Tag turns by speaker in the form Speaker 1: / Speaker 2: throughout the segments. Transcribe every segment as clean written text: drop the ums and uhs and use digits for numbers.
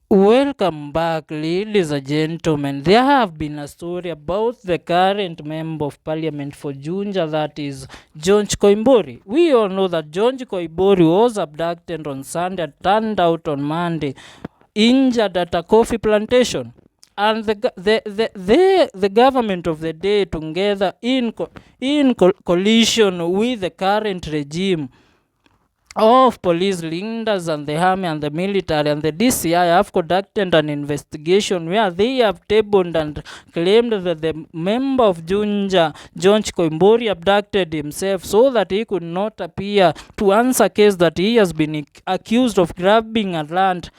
Speaker 1: Welcome back, ladies and gentlemen. There have been a story about the current member of parliament for Junja, that is George Koimburi. We all know that George Koimburi was abducted on Sunday and turned out on Monday, injured at a coffee plantation. And the government of the day, together in coalition with the current regime of police leaders and the army and the military and the DCI, have conducted an investigation where they have tabled and claimed that the member of Junja, George Koimburi, abducted himself so that he could not appear to answer a case that he has been accused of grabbing a land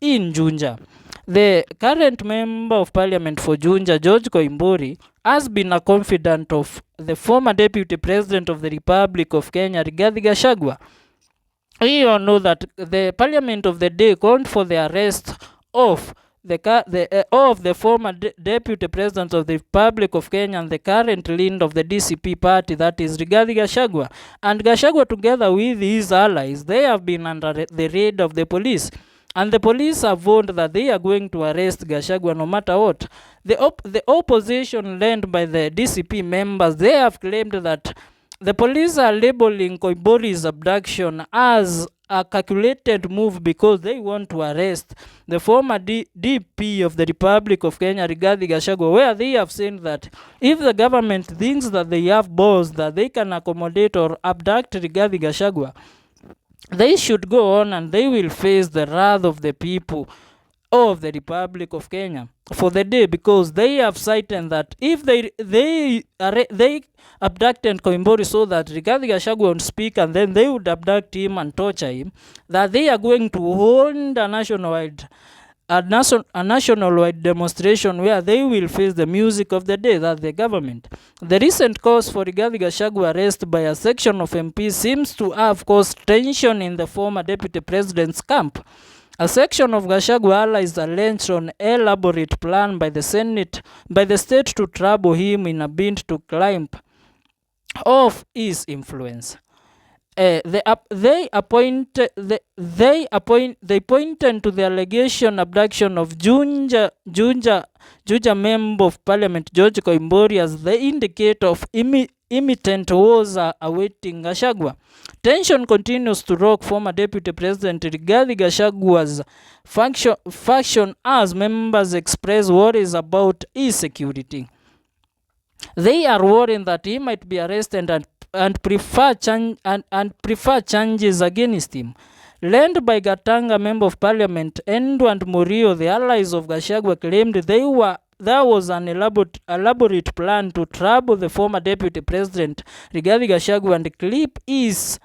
Speaker 1: in Junja. The current member of parliament for Junja, George Koimburi, has been a confidant of the former deputy president of the Republic of Kenya, Rigathi Gachangua. We all know that the parliament of the day called for the arrest of the former deputy president of the Republic of Kenya and the current leader of the DCP party, that is Rigathi Gachangua. And Gachangua, together with his allies, they have been under the raid of the police. And the police have warned that they are going to arrest Gachangua no matter what. The opposition led by the DCP members, they have claimed that the police are labeling Koimburi's abduction as a calculated move because they want to arrest the former DP of the Republic of Kenya, Rigathi Gachangua, where they have said that if the government thinks that they have balls that they can accommodate or abduct Rigathi Gachangua, they should go on and they will face the wrath of the people of the Republic of Kenya for the day, because they have cited that if they abducted Koimburi so that Rigathi Gachagua would speak, and then they would abduct him and torture him, that they are going to hold a national-wide demonstration where they will face the music of the day, that the government. The recent cause for Rigathi Gachagua arrest by a section of MPs seems to have caused tension in the former deputy president's camp. A section of Gachagua allies alleged an elaborate plan by the state to trouble him in a bid to climb off his influence. They pointed to the allegation abduction of Junja member of parliament George Koimburi as the indicator of imminent wars awaiting Gachagua. Tension continues to rock former deputy president Rigathi Gachagua's faction as members express worries about his security. They are worried that he might be arrested and prefer changes against him. Led by Gatanga member of parliament Endo and Murio, the allies of Gachagua claimed there was an elaborate plan to trouble the former deputy president Rigathi Gachagua and clip his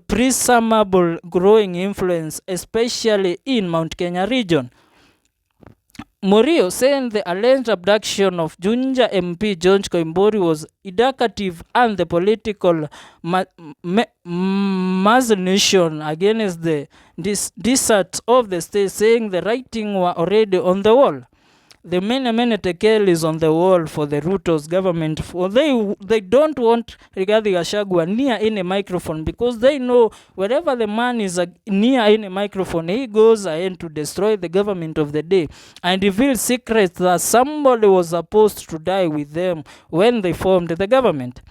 Speaker 1: presumable growing influence, especially in Mount Kenya region. Murio saying the alleged abduction of Junja MP George Koimburi was educative and the political machination against the deserts of the state, saying the writing were already on the wall. The many tekel is on the wall for the Ruto's government. For they don't want Rigathi Gachagua near any microphone, because they know wherever the man is near any microphone, he goes ahead to destroy the government of the day and reveal secrets that somebody was supposed to die with them when they formed the government.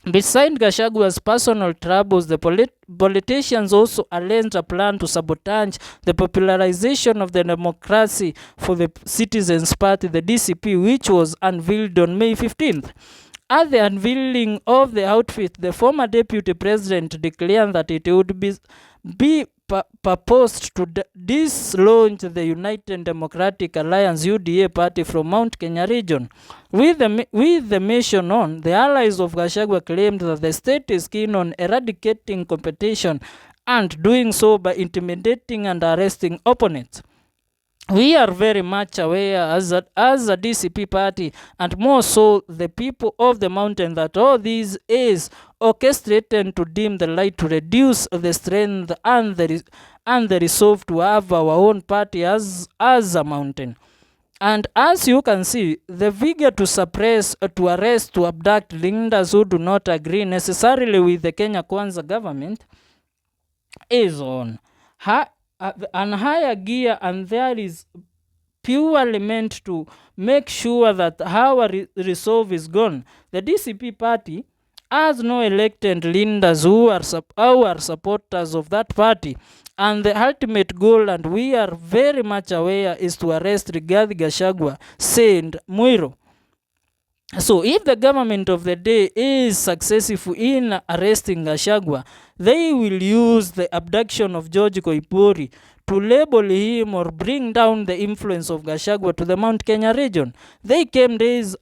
Speaker 1: Besides Gachagua's personal troubles, the politicians also alleged a plan to sabotage the popularization of the democracy for the Citizens Party, the DCP, which was unveiled on May 15th. At the unveiling of the outfit, the former deputy president declared that it would be proposed to dislodge the United Democratic Alliance UDA party from Mount Kenya region. With the mission on, the allies of Gachagua claimed that the state is keen on eradicating competition and doing so by intimidating and arresting opponents. We are very much aware as a DCP party, and more so the people of the mountain, that all this is orchestrated to dim the light, to reduce the strength and the resolve to have our own party as a mountain. And as you can see, the vigor to suppress, to arrest, to abduct leaders who do not agree necessarily with the Kenya Kwanza government is on. an higher gear, and there is purely meant to make sure that our resolve is gone. The DCP party has no elected leaders who are supporters of that party, and the ultimate goal, and we are very much aware, is to arrest Rigathi Gachagua, said Muiro. So if the government of the day is successful in arresting Gachagua, they will use the abduction of George Koibori to label him or bring down the influence of Gachagua to the Mount Kenya region. These came days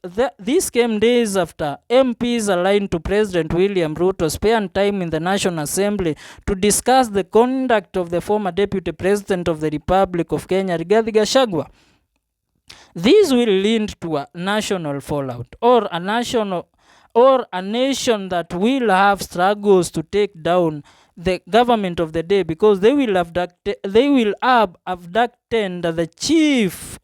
Speaker 1: after MPs aligned to President William Ruto spent time in the National Assembly to discuss the conduct of the former Deputy President of the Republic of Kenya, Rigathi Gachagua. This will lead to a national fallout, or a nation that will have struggles to take down the government of the day, because they will have abducted the chief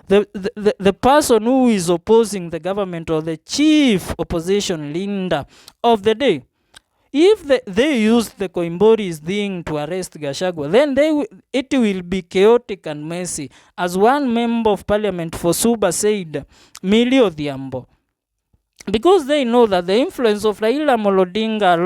Speaker 1: the person who is opposing the government, or the chief opposition leader of the day. If they use the Koimbori's thing to arrest Gachagua, then it will be chaotic and messy. As one member of parliament for Suba said, Millie Odhiambo, because they know that the influence of Raila Odinga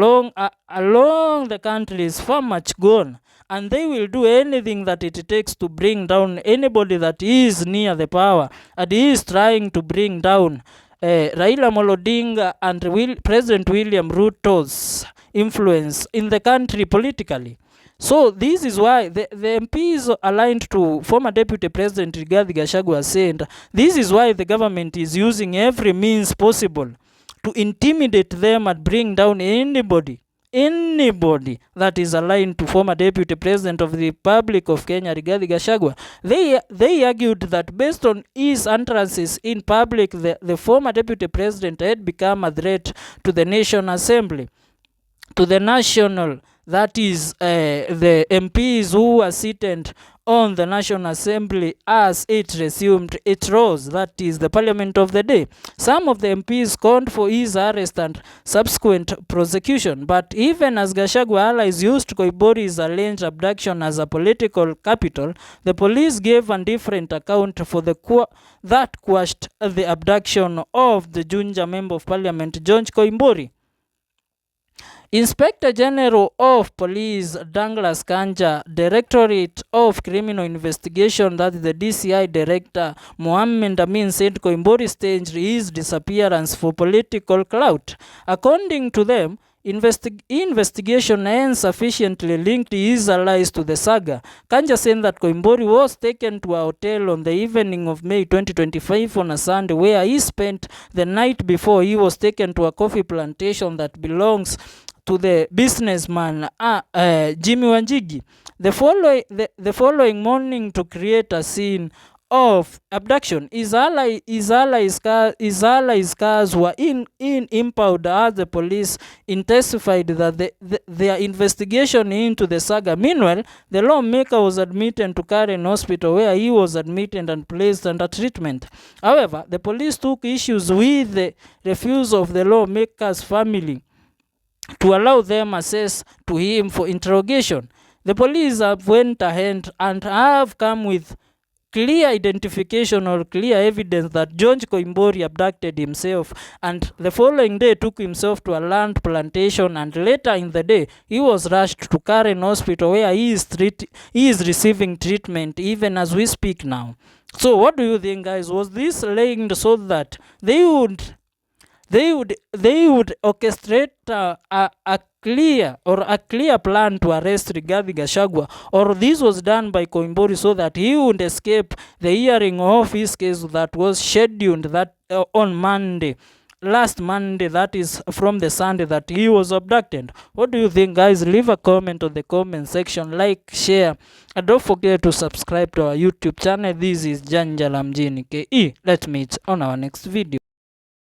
Speaker 1: along the country is far much gone, and they will do anything that it takes to bring down anybody that is near the power and is trying to bring down Raila Odinga and President William Ruto's influence in the country politically. So this is why the MPs aligned to former Deputy President Rigathi Gachagua said, this is why the government is using every means possible to intimidate them and bring down anybody that is aligned to former Deputy President of the Republic of Kenya, Rigathi Gachagua. They argued that based on his utterances in public, the former Deputy President had become a threat to the National Assembly, to the national, that is the MPs who were seated on the National Assembly as it resumed its roles, that is the parliament of the day. Some of the MPs called for his arrest and subsequent prosecution, but even as Gachagua allies used Koibori's alleged abduction as a political capital, the police gave a different account for that quashed the abduction of the Junja Member of Parliament, George Koimbori. Inspector General of Police Douglas Kanja, Directorate of Criminal Investigation, that is the DCI Director Mohammed Amin, said Koimbori staged his disappearance for political clout. According to them, investigation insufficiently linked his allies to the saga. Kanja said that Koimbori was taken to a hotel on the evening of May 2025 on a Sunday, where he spent the night before he was taken to a coffee plantation that belongs to the businessman Jimmy Wanjigi. The following morning, to create a scene of abduction, his allies' cars were impounded as the police intensified their investigation into the saga. Meanwhile, the lawmaker was admitted to Karen Hospital, where he was admitted and placed under treatment. However, the police took issues with the refusal of the lawmaker's family to allow them access to him for interrogation. The police have went ahead and have come with clear identification or clear evidence that George Koimbori abducted himself, and the following day took himself to a land plantation, and later in the day he was rushed to Karen Hospital, where he is receiving treatment even as we speak now. So what do you think, guys? Was this linked so that they would orchestrate a clear plan to arrest Rigathi Gachagua, or this was done by Koimbori so that he would escape the hearing of his case that was scheduled on last Monday, that is from the Sunday that he was abducted? What do you think, guys? Leave a comment on the comment section, like, share, and don't forget to subscribe to our YouTube channel. This is Janjala Mjini KE. Let's meet on our next video.